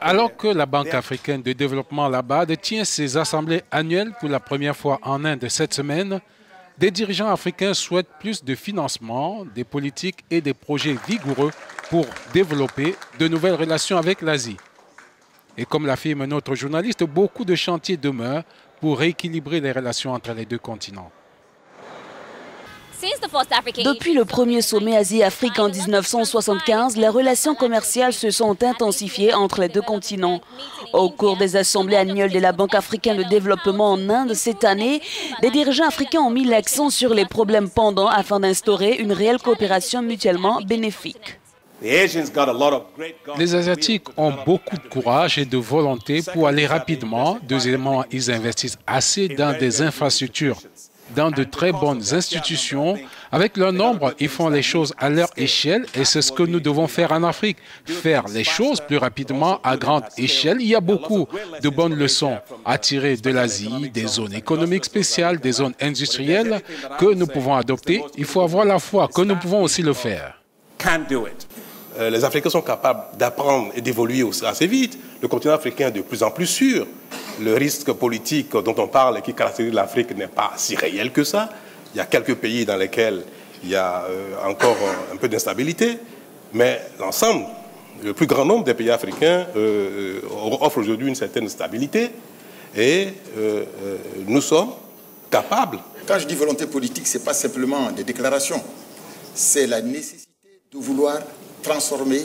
Alors que la Banque africaine de développement, la BAD, tient ses assemblées annuelles pour la première fois en Inde cette semaine, des dirigeants africains souhaitent plus de financement, des politiques et des projets vigoureux pour développer de nouvelles relations avec l'Asie. Et comme l'affirme notre journaliste, beaucoup de chantiers demeurent pour rééquilibrer les relations entre les deux continents. Depuis le premier sommet Asie-Afrique en 1975, les relations commerciales se sont intensifiées entre les deux continents. Au cours des assemblées annuelles de la Banque africaine de développement en Inde cette année, des dirigeants africains ont mis l'accent sur les problèmes pendants afin d'instaurer une réelle coopération mutuellement bénéfique. Les Asiatiques ont beaucoup de courage et de volonté pour aller rapidement. Deuxièmement, ils investissent assez dans des infrastructures, dans de très bonnes institutions. Avec leur nombre, ils font les choses à leur échelle et c'est ce que nous devons faire en Afrique. Faire les choses plus rapidement à grande échelle. Il y a beaucoup de bonnes leçons à tirer de l'Asie, des zones économiques spéciales, des zones industrielles que nous pouvons adopter. Il faut avoir la foi que nous pouvons aussi le faire. Les Africains sont capables d'apprendre et d'évoluer assez vite. Le continent africain est de plus en plus sûr. Le risque politique dont on parle et qui caractérise l'Afrique n'est pas si réel que ça. Il y a quelques pays dans lesquels il y a encore un peu d'instabilité, mais l'ensemble, le plus grand nombre des pays africains offrent aujourd'hui une certaine stabilité et nous sommes capables. Quand je dis volonté politique, ce n'est pas simplement des déclarations, c'est la nécessité de vouloir transformer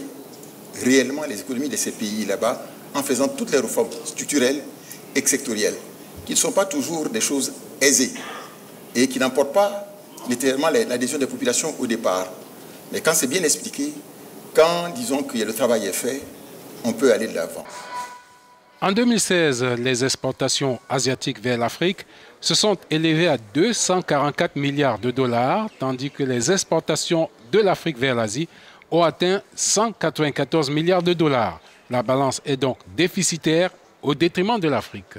réellement les économies de ces pays là-bas en faisant toutes les réformes structurelles et sectorielles, qui ne sont pas toujours des choses aisées et qui n'emportent pas littéralement l'adhésion des populations au départ. Mais quand c'est bien expliqué, quand disons que le travail est fait, on peut aller de l'avant. En 2016, les exportations asiatiques vers l'Afrique se sont élevées à 244 milliards de dollars, tandis que les exportations de l'Afrique vers l'Asie ont atteint 194 milliards de dollars. La balance est donc déficitaire au détriment de l'Afrique.